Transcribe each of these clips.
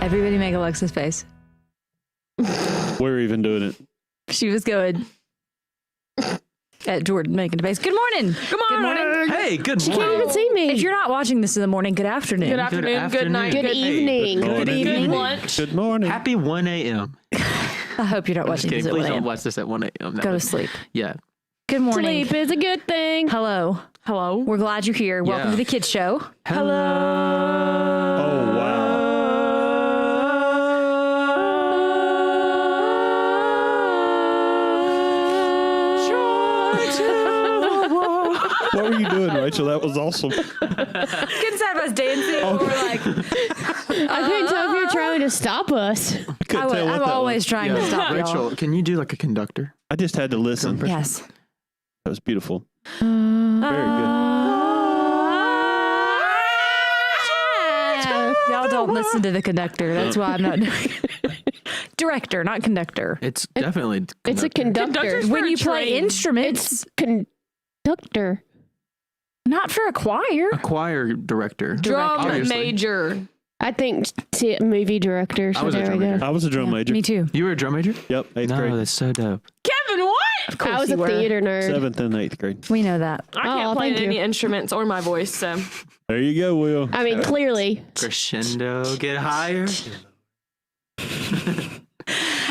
Everybody make Alexa's face. We're even doing it. She was good. At Jordan making a face. Good morning. Good morning. Hey, good morning. She can't even see me. If you're not watching this in the morning, good afternoon. Good afternoon, good night, Good good evening. evening. Good Good evening. lunch. Good morning. Happy 1 a.m. I hope you're not I'm just watching kidding. this at Please 1 don't a.m. watch this at 1 a.m. Go to sleep. Yeah. Good morning. Sleep is a good thing. Hello. Hello. We're glad you're here. Welcome Yeah. to the kids show. Hello. Oh, wow. What were you doing, Rachel? That was awesome. Couldn't say I was dancing or like. I couldn't tell if you're trying to stop us. I couldn't tell what I'm that always was. trying to stop Rachel, y'all. can you do like a conductor? I just had to listen. Yes. That was beautiful. Very good. Y'all don't listen to the conductor. That's why I'm not doing it. Director, not conductor. It's definitely It's a conductor. Conductor's when you play train. instruments, Conductor. not for a choir. a choir director. Drum Obviously. major. I think movie director. So I was a there drum we major. go. I was a drum major. Me too. You were a drum major? Yep, 8th No, grade. that's so dope. Kevin, what? Of course I was you a were. theater nerd. 7th and 8th grade. We know that. I can't play any instruments or my voice, so. There you go, Will. I mean, clearly. Crescendo, get higher.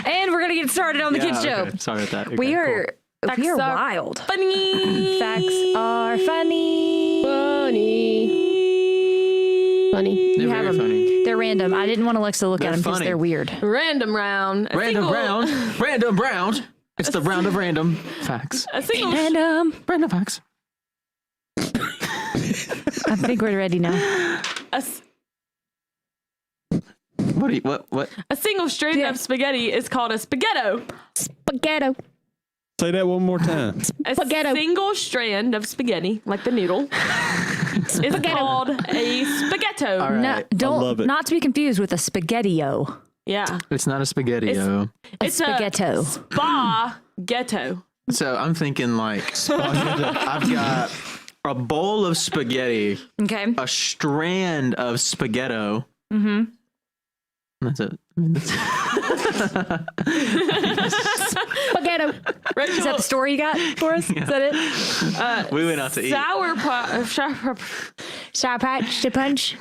And we're gonna get started on the kids show. Okay. Sorry about that. We Okay, are Facts we are are wild. Funny. Facts are funny. Funny. cool. They're You have very them. funny. They're random. I didn't want Alexa to look They're at them because funny. they're weird. Random round. Random round. Random round. It's the round of random facts. A single. Random. Random facts. I think we're ready now. What? A single strand of spaghetti is called a spaghetto. Spaghetto. Say that one more time. A Spaghetto. single strand of spaghetti, like the noodle, is called a spaghetto. All right. No, don't. love it. Not to be confused with a spaghetti-o. Yeah. It's not a spaghetti, yo. It's spaghetto. a spa ghetto. So I'm thinking like I've got a bowl of spaghetti, Okay. a strand of spaghetto. Mm-hmm. That's it. I mean, that's Spaghetto. Is that the story you got for us? Is that it? we went out to eat. Sour Patch to Punch.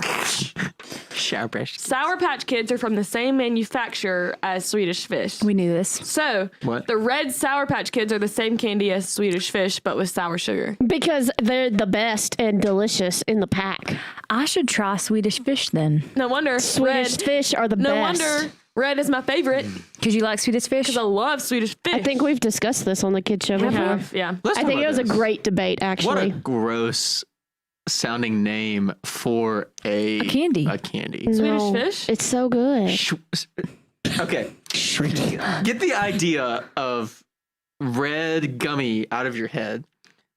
Sour Patch Kids are from the same manufacturer as Swedish Fish. We knew this. So, What? the red Sour Patch Kids are the same candy as Swedish Fish, but with sour sugar. Because they're the best and delicious in the pack. I should try Swedish Fish then. No wonder Swedish red. fish are the No best. wonder red is my favorite Because you like Swedish Fish? because I love Swedish Fish. I think we've discussed this on the kids show we before. have, yeah. Let's I talk think it about was a this. great debate, What a actually. gross sounding name for a candy. A candy. Swedish No, Fish? It's so good. Okay. Get the idea of red gummy out of your head.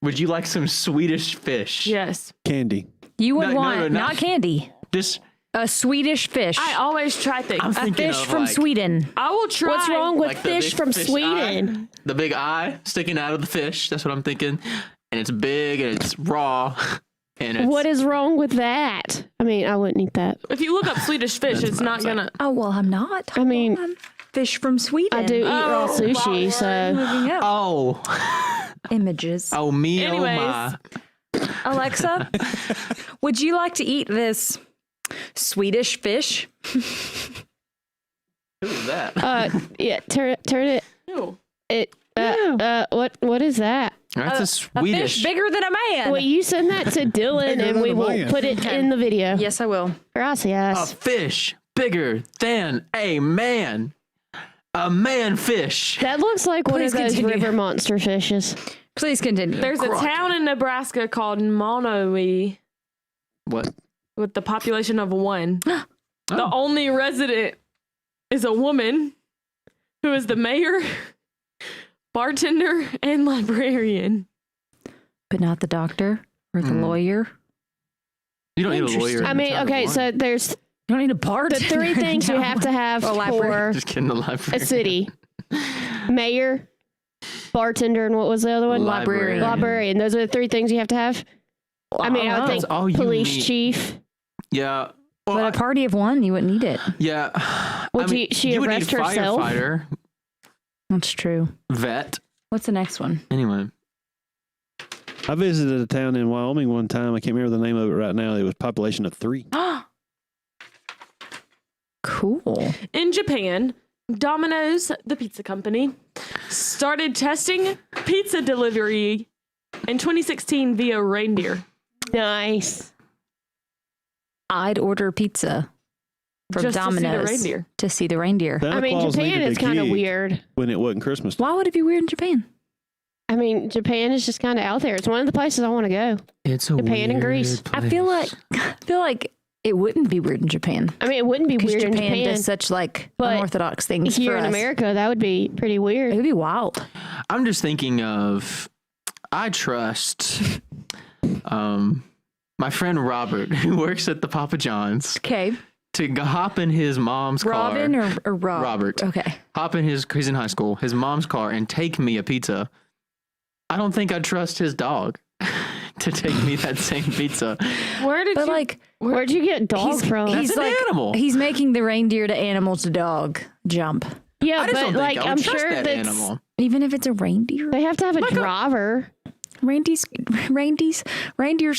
Would you like some Swedish Fish? Yes. Candy. You would No, no, want, no, not candy, Just a Swedish fish. I always try things. I'm A thinking fish of from like, Sweden. I will try. What's wrong with like the fish big from fish Sweden? eye, the big eye sticking out of the fish. That's what I'm thinking. And it's big and it's raw. And it's What is wrong with that? I mean, I wouldn't eat that. If you look up Swedish Fish, it's not gonna. Oh, well, I'm not. I mean, Hold on. Fish from Sweden. I do eat raw Oh, sushi, wow. so Moving up. Oh, Images. oh me, Anyways. oh my. Alexa, would you like to eat this Swedish fish? Who is that? yeah, turn it. Ew. What is that? That's a A Swedish. fish bigger than a man. Well, you send that to Dylan, Bigger and than we a will man. put it in the video. Yes, I will. Gracias. A fish bigger than a man. A man fish. That looks like one Please of those continue. river monster fishes. Please continue. There's a town in Nebraska called Monowi What? with the population of 1. The Oh. only resident is a woman who is the mayor, bartender, and librarian. But not the doctor or the lawyer. You don't need a lawyer. I mean, okay, so there's You don't need a part. the 3 things you have to have Oh, library. for just kidding. The library. a city: mayor, bartender, and what was the other one? Librarian. Librarian. Those are the 3 things you have to have. I mean, I would That's think all you police need. chief. Yeah. Well, But a party of one, you wouldn't need it. yeah. Would she you would arrest need herself? Firefighter, That's true. vet. What's the next one? Anyway, I visited a town in Wyoming one time. I can't remember the name of it right now. It was population of 3. Cool. In Japan, Domino's, the pizza company, started testing pizza delivery in 2016 via reindeer. Nice. I'd order pizza from Just to see the Domino's reindeer. to see the reindeer. Santa I mean, Claus Japan needed is a kind of gig weird. when it wasn't Christmas time. Why would it be weird in Japan? I mean, Japan is just kind of out there. It's one of the places I want to go. it's a Japan and weird Greece. I feel like it wouldn't be weird in Japan. I mean, it wouldn't be Because weird Japan, in Japan. does such like But unorthodox things Here for in us. America, that would be pretty It weird. would be wild. I'm just thinking of, I trust my friend Robert, who works at the Papa John's, Okay. to hop in his mom's Robin car. or Rob? Robert. Okay. Hop in he's in high school, his mom's car, and take me a pizza. I don't think I'd trust his dog to take me that same pizza. Where did But you? like Where'd you get dog from? he's That's an like animal. he's making the reindeer to animal to dog jump. Yeah, I just but don't like think I I'm would trust sure that that's animal. Even if it's a reindeer. they have to have a driver. Reindeers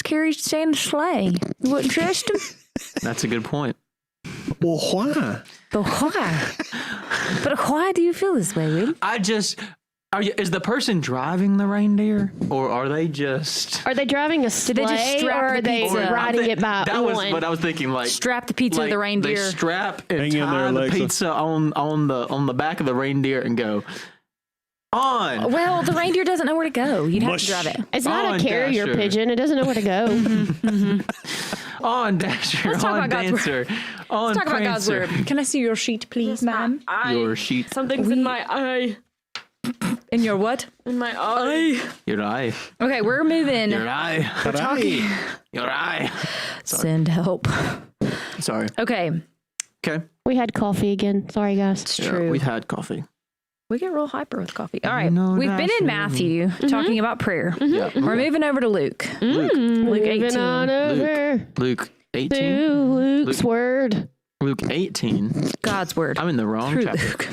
carry Santa's sleigh. You wouldn't trust him? That's a good point. Well, why? But why? But why do you feel this way, Reed? Is the person driving the reindeer, or are they just? Are they driving a sleigh, they just strap or are the they pizza? riding it by That was one? what I was thinking. Like Strap the pizza to the reindeer. They strap and Hang in tie there, the Alexa. pizza on the back of the reindeer and go on. Well, the reindeer doesn't know where to go. You'd have Mush. to drive it. It's not on, a carrier Dasher. pigeon. It doesn't know where to go. On Dasher, Let's talk on about God's Dancer, on Talk about God's Prancer. word. Can I see your sheet, please, ma'am? Your sheet, Something's in my eye. In your what? In my eye. your eye, Okay, we're moving. your eye, Talking. your eye. Send help. Sorry. Okay, Okay. We had coffee again. Sorry, guys. it's Yeah, true. we've had coffee. We get real hyper with coffee. All right, No, we've been Dasher. in Matthew talking about prayer. Yeah. We're moving over to Luke. Luke, Luke Moving 18. on over Luke 18. to Luke's word. Luke 18. God's word. I'm in the wrong Through chapter. Luke.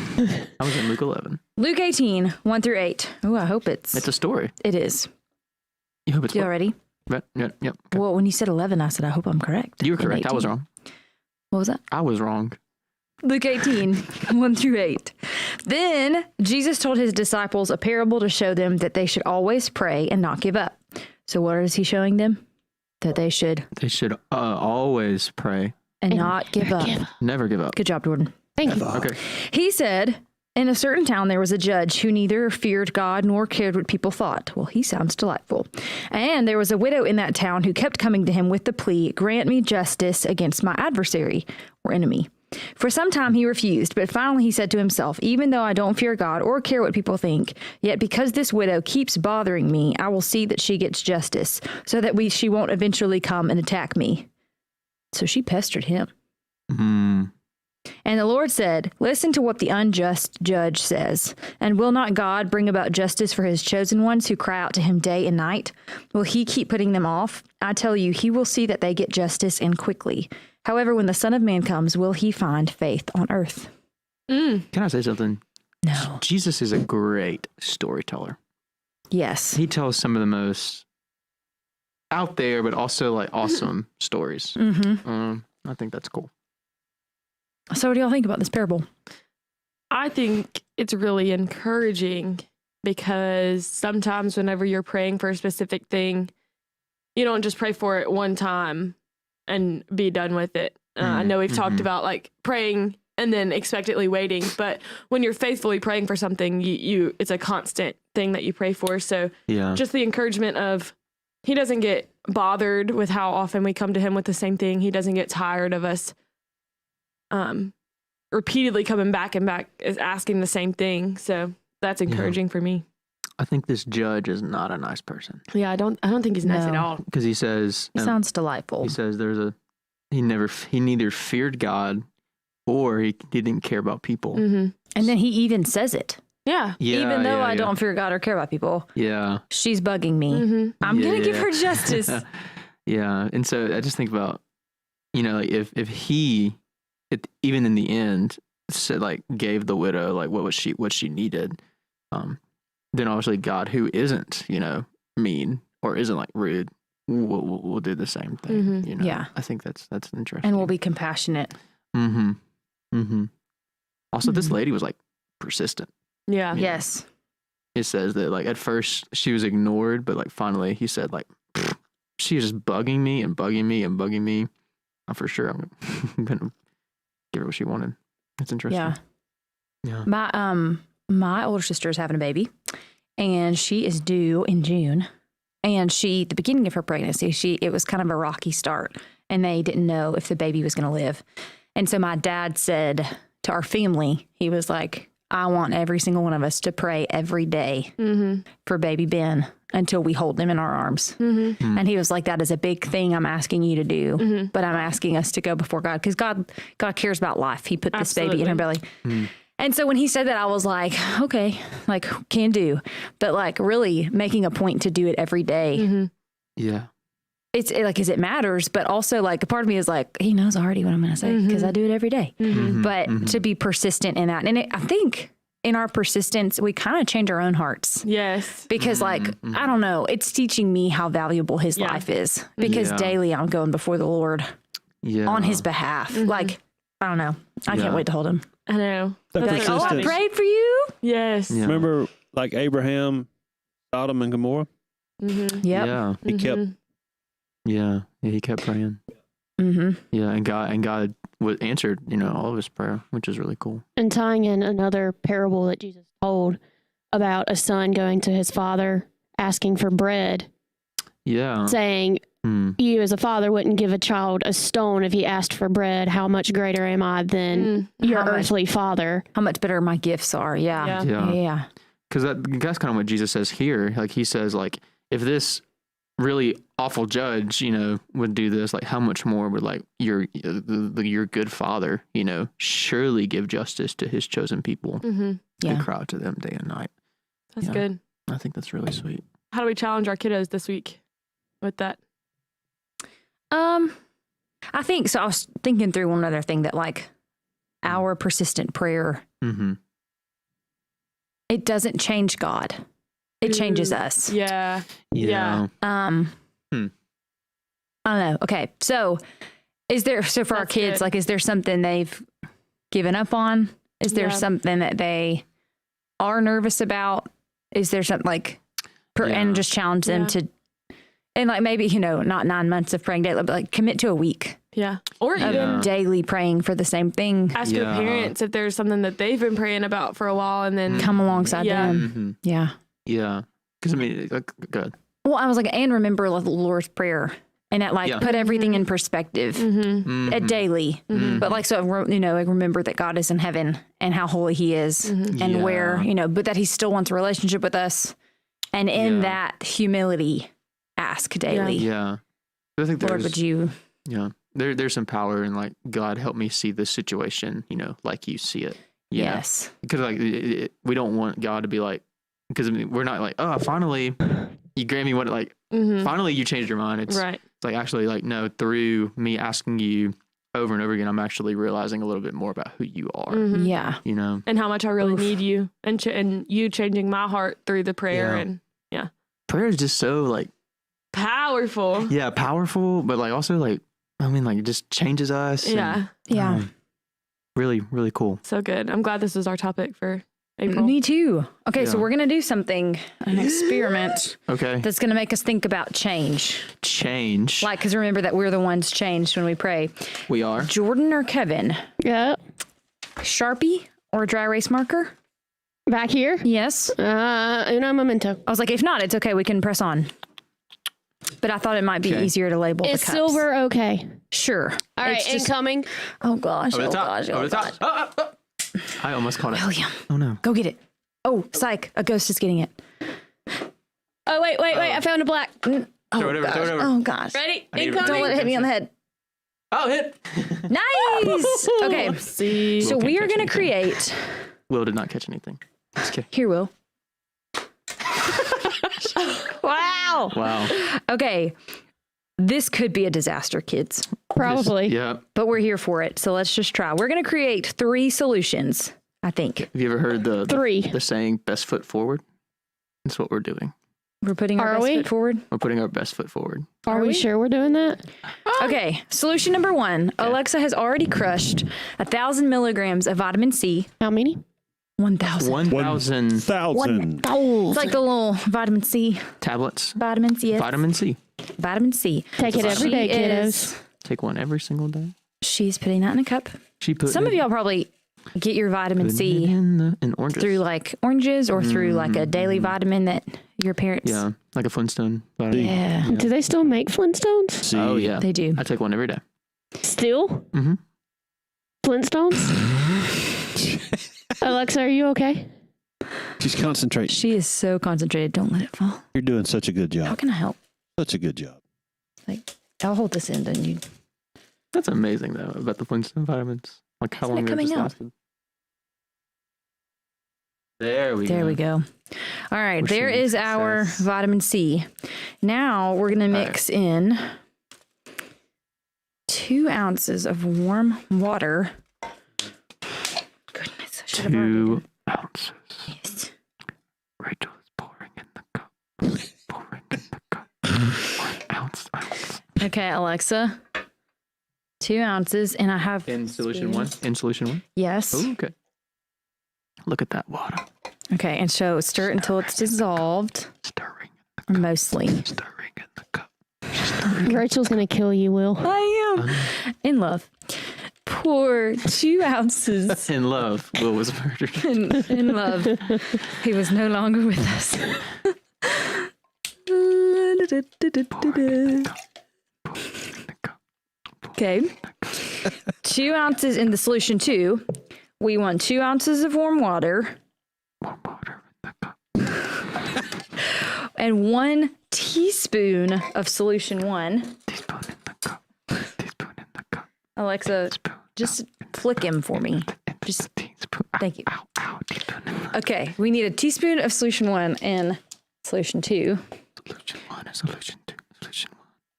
I was in Luke 11. Luke 18, 1 through 8. Oh, I hope It's it a story. is. You hope it's You all ready? Yep. Yep. Okay. Well, when you said 11, I said, I hope I'm correct. You were In correct. I was 18. wrong. What was that? I was wrong. Luke 18, 1 through 8. Then Jesus told his disciples a parable to show them that they should always pray and not give up. So what is he showing them? That they should They should always pray. and not give up. Never give up. Good job, Jordan. Thank you. Okay. He said, in a certain town there was a judge who neither feared God nor cared what people thought. Well, he sounds delightful. And there was a widow in that town who kept coming to him with the plea, grant me justice against my adversary or enemy. For some time he refused, but finally he said to himself, even though I don't fear God or care what people think, yet because this widow keeps bothering me, I will see that she gets justice, so that she won't eventually come and attack me. So she pestered him. Mm. And the Lord said, listen to what the unjust judge says. And will not God bring about justice for his chosen ones who cry out to him day and night? Will he keep putting them off? I tell you, he will see that they get justice and quickly. However, when the Son of Man comes, will he find faith on earth? Can I say something? No. Jesus is a great storyteller. Yes. He tells some of the most out there, but also like awesome stories. Mm-hmm. I think that's cool. So what do y'all think about this parable? I think it's really encouraging because sometimes whenever you're praying for a specific thing, you don't just pray for it one time and be done with it. I know we've talked about like praying and then expectantly waiting, but when you're faithfully praying for something, you it's a constant thing that you pray for. So Yeah. just the encouragement of he doesn't get bothered with how often we come to him with the same thing. He doesn't get tired of us repeatedly coming back and back is asking the same thing. So that's encouraging for me. I think this judge is not a nice person Yeah, I don't think he's nice No. at all. because he says It sounds delightful. he says he neither feared God or he didn't care about people. Mm-hmm. And then he even says it. Yeah. Yeah, even though yeah, I yeah. don't fear God or care about people, Yeah. she's bugging me. Mm-hmm. I'm going to give Yeah. her justice. Yeah. And so I just think about, you know, like if he, even in the end, said like gave the widow like what she needed, then obviously God, who isn't, you know, mean or isn't like rude, will do the same thing. Mhm. You know, Yeah. I think that's interesting. And we'll be compassionate. Mm-hmm. Mm-hmm. Also, this Mhm. lady was like persistent. Yeah. Yeah. Yes. It says that like at first she was ignored, but like finally he said like she was just bugging me and bugging me and bugging me. For sure, I'm gonna give her what she wanted. It's interesting. Yeah. Yeah. My older sister is having a baby, and she is due in June. And the beginning of her pregnancy, it was kind of a rocky start, and they didn't know if the baby was going to live. And so my dad said to our family, he was like, I want every single one of us to pray every day for baby Ben until we hold him in our arms. Mm-hmm. And he was like, that is a big thing I'm asking you to do, but I'm asking us to go before God, because God cares about life. He put this baby in her belly. And so when he said that, I was like, okay, like can do, but like really making a point to do it every day. Yeah. It's like, as it matters, but also like a part of me is like, he knows already what I'm going to say because I do it every day. But to be persistent in that. And I think in our persistence, we kind of change our own hearts. Yes. Because like, I don't know, it's teaching me how valuable his life is, because daily I'm going before the Lord on his behalf. Like, I don't know. I can't wait to hold him. I know. That Like, oh, I persistence. prayed for you. Yes. Yeah. Remember, like Abraham, Sodom and Gomorrah? Yep. Yeah. He kept. Yeah. Yeah. He kept praying. Yeah. And God answered, you know, all of his prayer, which is really cool. And tying in another parable that Jesus told about a son going to his father asking for bread, Yeah. saying, you as a father wouldn't give a child a stone if he asked for bread. How much greater am I than your How much- earthly father? How much better my gifts are. Yeah. Yeah. Yeah. Because that's kind of what Jesus says here. Like he says, like, if this really awful judge, you know, would do this, like how much more would like your good father, you know, surely give justice to his chosen people and cry out to them day and night. That's Yeah. good. I think that's really sweet. How do we challenge our kiddos this week with that? I think so. I was thinking through one other thing, that like our persistent prayer, it doesn't change God. It changes us. Yeah. Yeah. I don't know. Okay. So for our That's kids, good. like, is there something they've given up on? Is there Yeah. something that they are nervous about? Is there something like, and just challenge them to, and like maybe, you know, not 9 months of praying daily, but like commit to a week Yeah. Or of even daily praying for the same thing. ask your parents if there's something that they've been praying about for a while, and then Come alongside Yeah. them. Yeah. Yeah. Because I mean, like, good. Well, I was like, and remember the Lord's Prayer, and that like put everything in perspective daily. But like, so, you know, like remember that God is in heaven and how holy he is, and where, you know, but that he still wants a relationship with us. And in that humility, ask daily. Yeah. I think Lord, would you? Yeah. There's some power in like, God, help me see this situation, you know, like you see it. You know? Yes. Because like we don't want God to be like, because I mean, we're not like, oh, finally you grant me what, like, finally you changed your mind. It's right. It's like, actually, like, no, through me asking you over and over again, I'm actually realizing a little bit more about who you are, Yeah. you know? And how much I really need you, and and you changing my heart through the prayer, Yeah. and Prayer is just so like, powerful. yeah, powerful, but like also like, I mean, like it just changes us. Yeah. Yeah. Really, really cool. So good. I'm glad this is our topic for April. Me too. Okay. So Yeah. we're going to do something, an experiment Okay. that's going to make us think about change. Change. Like, because remember that we're the ones changed when we pray. We are. Jordan or Kevin? Yeah. Sharpie or dry erase marker? Back here? Yes. Uno momento. I was like, if not, it's okay. We can press on. But I thought it might be Okay. easier to label Is the cups. silver okay? Sure. All right, It's just- incoming. Oh gosh. Over the Oh top. gosh. Over Oh the top. gosh. I almost caught it. William, Oh no. go get it. Oh, psych. A ghost is getting it. Oh, wait. I found a black. Oh, Throw it over, gosh. throw it over. Oh gosh. Ready? I need- Don't let it hit me on the head. Oh, hit. Nice. Okay. See. So Will we can't are catch going to anything. create. Will did not catch anything. Just kidding. Here, Will. Wow. Wow. Okay. This could be a disaster, kids. Probably. Yeah. but we're here for it. So let's just try. We're going to create 3 solutions, I think. Have you ever heard the 3. the saying "best foot forward"? That's what we're doing. We're putting our Are best we? foot forward. We're putting our best foot forward. Are we sure we're doing that? Okay, solution number 1. Alexa has already crushed 1,000 milligrams of vitamin C. How many? 1,000. 1,000 1,000. It's like the little vitamin C. tablets. Vitamins, yes. Vitamin C. Vitamin C. Take it every day, She kiddos. is- Take one every single day. She's putting that in a cup. She put Some of y'all probably get your vitamin C in oranges. through like oranges or through like a daily vitamin that your parents. Yeah, like a Flintstone. Vitamin. Yeah, Do they still make Flintstones? See, Oh yeah, they do. I take one every day. Still? Mm-hmm. Flintstones? Alexa, are you okay? she's concentrating. She is so concentrated. Don't let it fall. You're doing such a good How job. can I help? Such a good job. Like, I'll hold this end and you. That's amazing though about the Flintstone vitamins. Like how Isn't it long they coming just out? lasted. There we go. There we go. All right, We're there seeing is our success. vitamin C. Now we're gonna mix in 2 ounces of warm water. Goodness, I should have already 2 ounces. done this. Rachel is pouring in the cup. Pouring in the cup. 1 ounce. Okay, Alexa. 2 ounces, and I have In solution 1. In solution 1. Yes. Oh, okay. Look at that water. Okay, and so stir it until it's dissolved, Stirring. or mostly. Stirring in the cup. Rachel's going to kill you, Will. I am in love. Pour 2 ounces In love, Will was murdered. in love. He was no longer with us. Okay. 2 ounces in the solution 2. We want 2 ounces of warm water. Warm water in the cup. And 1 teaspoon of solution 1. Teaspoon in the cup. Teaspoon in the cup. Alexa, Spoon. just flick him for me. Just Teaspoon. thank you. Ow, ow, teaspoon in the Okay, we need a teaspoon of solution 1 and solution 2. solution 1 and solution 2. Solution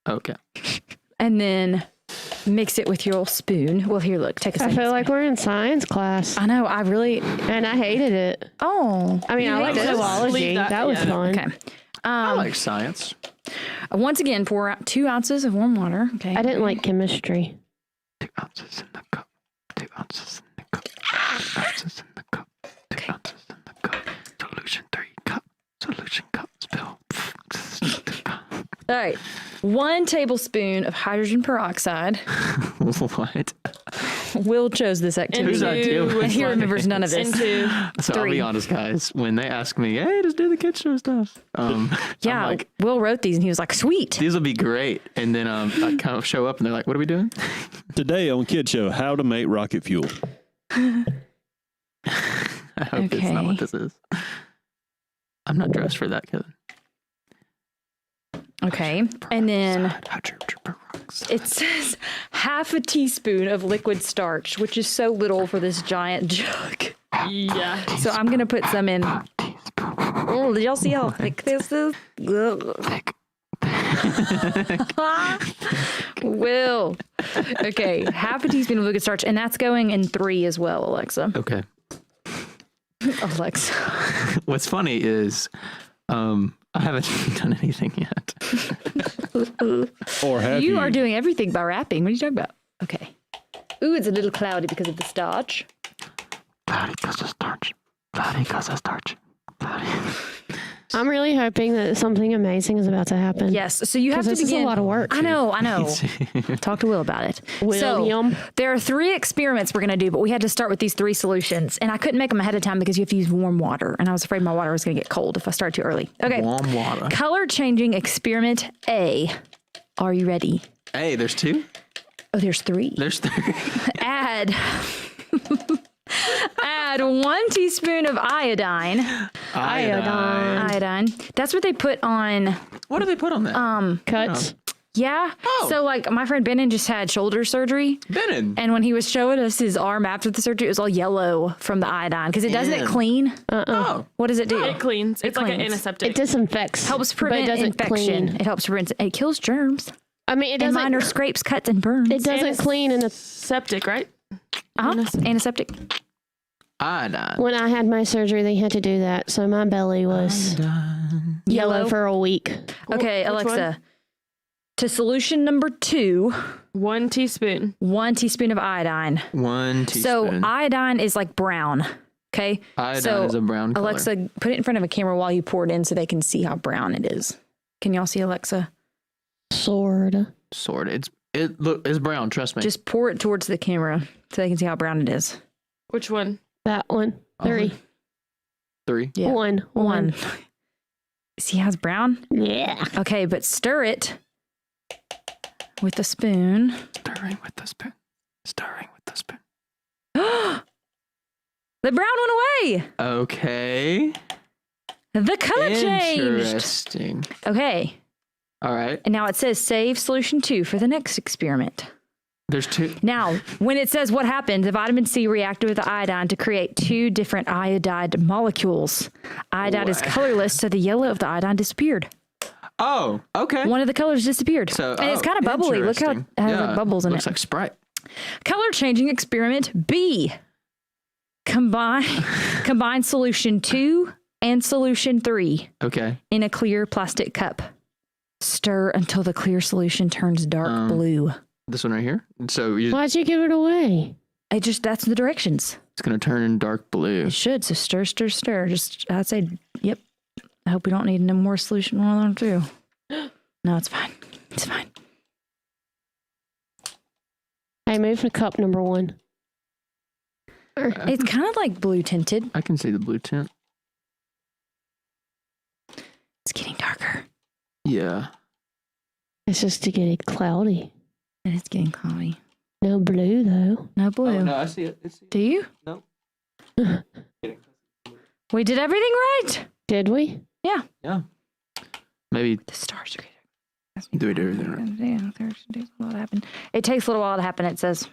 1. Okay. And then mix it with your spoon. Well, here, look, take a I second. feel like we're in science class, I know, I really. and I hated it. Oh. I mean, you I hate like this? zoology. Leave That, that- was yeah. fun. Okay. I like science. Once again, pour out 2 ounces of warm water. Okay. I didn't like chemistry. 2 ounces in the cup. 2 ounces in the cup. 2 ounces in the cup. 2 ounces in the cup. Solution 3 cup. Solution cup. Spill. All right. 1 tablespoon of hydrogen peroxide. What? Will chose this activity. Whose idea was And he like- remembers none of this. Into So I'll 3. be honest, guys. When they ask me, "Hey, just do the kid show stuff," Yeah, I'm like, Will wrote these and he was like, sweet. "These will be great." And then I kind of show up, and they're like, "What are we doing?" Today on Kid Show, how to make rocket fuel. I hope it's not Okay. what this is. I'm not dressed for that, Kevin. Okay. And then Hydrogen peroxide. it says half a teaspoon of liquid starch, which is so little for this giant jug. yeah. So I'm going to put some in. Oh, did y'all see how thick this is? Ugh. Will. Okay, half a teaspoon of liquid starch, and that's going in 3 as well, Alexa. Okay. Alexa. What's funny is, I haven't done anything yet. Or have You are doing everything by rapping. What are you talking about? Okay. Ooh, it's a little cloudy because of the starch. Cloudy because of starch. Cloudy because of starch. Cloudy. I'm really hoping that something amazing is about to happen. Yes, so you have to Because this is begin. a lot of work. I know. Talk to Will about it. William. So there are 3 experiments we're going to do, but we had to start with these 3 solutions, and I couldn't make them ahead of time because you have to use warm water, and I was afraid my water was going to get cold if I started too early. Okay. Warm water. Color changing experiment A. Are you ready? Hey, there's 2? Oh, there's 3. There's 3. Add 1 teaspoon of iodine. Iodine. That's what they put on. What do they put on that? Cuts. Yeah. Oh. So like my friend Benin just had shoulder surgery. Benin. And when he was showing us his arm after the surgery, it was all yellow from the iodine because it doesn't it Yeah. clean. Oh. What does it do? It cleans. It's like an cleans. antiseptic. It disinfects. Helps but it prevent doesn't infection. clean. It helps prevent. It kills germs. I mean, it and doesn't. minor scrapes, cuts, and burns. It doesn't clean in the. Septic, right? Antiseptic. Iodine. When I had my surgery, they had to do that, so my belly was yellow for a week. Okay, Which Alexa. one? To solution number 2, 1 teaspoon. 1 teaspoon of iodine. 1 So teaspoon. iodine is like brown. Okay. Iodine is a brown color. Alexa, put it in front of a camera while you pour it in so they can see how brown it is. Can y'all see Alexa? Sorta. Sort of. It's brown. Trust me. Just pour it towards the camera so they can see how brown it is. Which one? That one. 3. 3. Yeah. 1. See how it's brown? Yeah. Okay, but stir it with a spoon. Stirring with the spoon. Stirring with the spoon. The brown went away. Okay. The color changed. Interesting. Okay. All right. And now it says save solution 2 for the next experiment. There's 2. Now, when it says what happened, the vitamin C reacted with the iodine to create 2 different iodide molecules. Iodide is colorless, so the yellow of the iodine disappeared. Oh, okay. One of the colors disappeared. So, and it's kind of bubbly. Look how it has like bubbles in looks it. like Sprite. Color changing experiment B. Combine solution 2 and solution 3 Okay. in a clear plastic cup. Stir until the clear solution turns dark blue. This one right here. So Why'd you give it away? That's the directions. it's going to turn dark blue. It should. So stir, stir, stir. I'd say, yep. I hope we don't need no more solution 1 or 2. No, it's fine. It's fine. Hey, move to cup number 1. It's kind of like blue tinted. I can see the blue tint. It's getting darker. Yeah. It's just to get it cloudy. And it's getting cloudy. No blue, though. No blue. Oh, no, I see it. Do you? No. We did everything right. Did we? Yeah. Yeah. Maybe The stars are do it everything right. It takes a little while to happen, it says.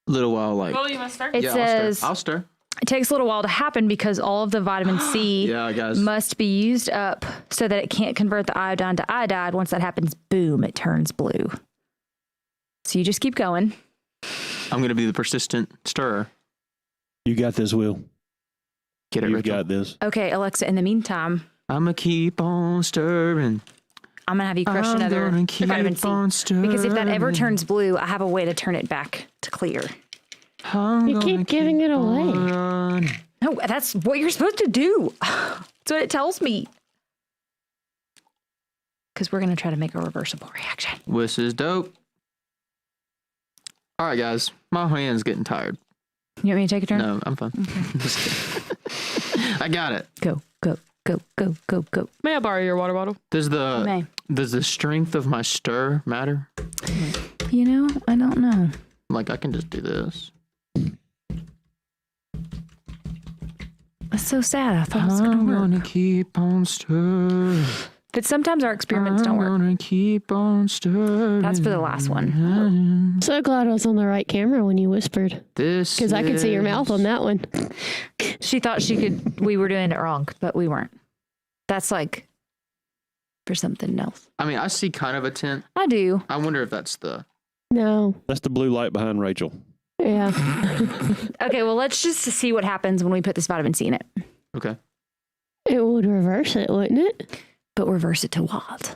Little while, like. Oh, you must start? It says I'll stir. it takes a little while to happen because all of the vitamin C Yeah, guys. must be used up so that it can't convert the iodine to iodide. Once that happens, boom, it turns blue. So you just keep going. I'm going to be the persistent stirrer. You got this, Will. Get it, You've Rachel. got this. Okay, Alexa, in the meantime, I'm going to keep on stirring. I'm going to have you crush another gonna keep vitamin C. on stirring. Because if that ever turns blue, I have a way to turn it back to clear. You keep giving it away. No, that's what you're supposed to do. That's what it tells me. Because we're going to try to make a reversible reaction. This is dope. All right, guys. My hand's getting tired. You want me to take a turn? No, I'm fine. Just kidding. I got it. Go, go, go, go, go, go. May I borrow your water bottle? Does May. the strength of my stir matter? You know, I don't know. Like, I can just do this. That's so sad. I thought it was going I'm to gonna work. keep on stirring. But sometimes our experiments don't work. I'm gonna keep on stirring. That's for the last one. So glad I was on the right camera when you whispered. This Because I could see your mouth on that one. She thought we were doing it wrong, but we weren't. That's like for something else. I mean, I see kind of a tint. I do. I wonder if that's the. No. That's the blue light behind Rachel. Yeah. Okay, well, let's just see what happens when we put this vitamin C in it. Okay. It would reverse it, wouldn't it? But reverse it to what?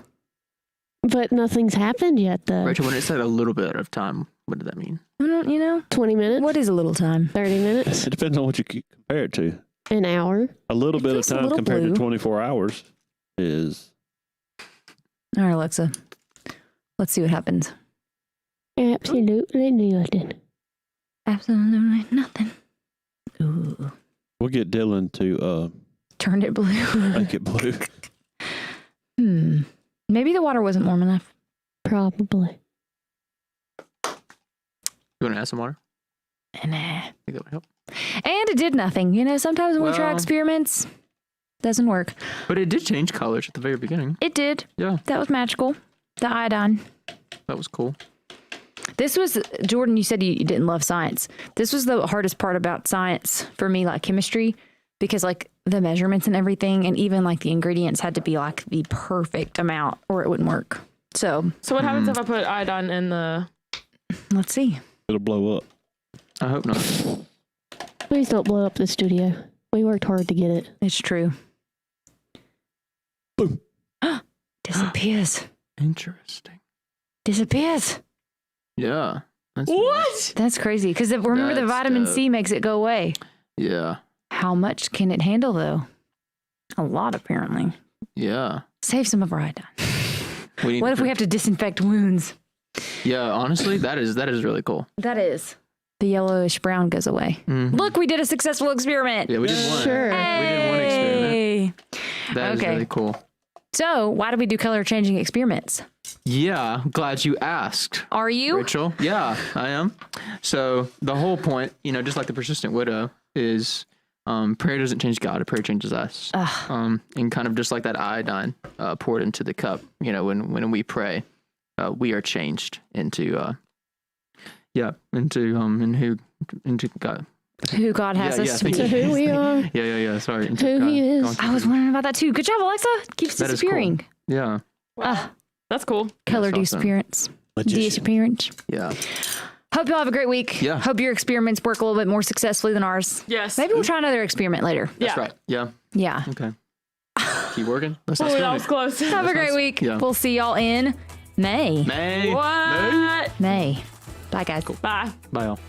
But nothing's happened yet, though. Rachel, when it said a little bit of time, what did that mean? I don't, 20 minutes? what is a little time? 30 minutes? It depends on what you compare it to. An hour? A little bit of Just a time little compared blue. to 24 hours is. All right, Alexa. Let's see what happens. Absolutely nothing. Absolutely nothing. Ooh. We'll get Dylan to Turned it blue. make it blue. Maybe the water wasn't warm enough. Probably. You want to add some water? Nah. I think that would help. And it did nothing. You know, sometimes when we try Well- experiments, doesn't work. But it did change colors at the very beginning. It did. Yeah, That was magical. The iodine. that was cool. This was, Jordan, you said you didn't love science. This was the hardest part about science for me, like chemistry, because like the measurements and everything, and even like the ingredients had to be like the perfect amount or it wouldn't work. So So what happens if I put iodine in the? let's see. It'll blow up. I hope not. Please don't blow up the studio. We worked hard to get it. It's true. Boom. Disappears. Interesting. Disappears. Yeah. That's What? That's crazy. Because remember, the That's vitamin C makes it go away. Yeah. How much can it handle, though? A lot, apparently. Yeah. Save some of our iodine. We What if we have to disinfect wounds? Yeah, honestly, that is really cool. That is. The yellowish brown goes away. Mhm. Look, we did a successful experiment. Yeah, we did one. Sure. We did one experiment. Hey. That is Okay. really cool. So, why do we do color changing experiments? Yeah, glad you asked. Are you? Rachel? Yeah, I am. So the whole point, just like the persistent widow, is prayer doesn't change God, prayer changes us. And kind of just like that iodine poured into the cup, when we pray, we are changed into into God. Who God has us to be. thank To you. who we are, Yeah. Sorry. into who God. he is. Go on. I was wondering about that too. Good job, Alexa. Keeps That is cool. disappearing. Yeah. Wow. That's cool. Color That's awesome. disappearance. Magician. Disappearance. Yeah. Hope y'all have a great week. Yeah. Hope your experiments work a little bit more successfully than ours. Yes. Maybe we'll try another experiment later. That's Yeah. right. Yeah. Yeah. Okay. Keep working. Let's Oh, not that was close. Have a great week. Yeah. We'll see y'all in May. May. What? May. Bye, guys. Bye. Bye, all.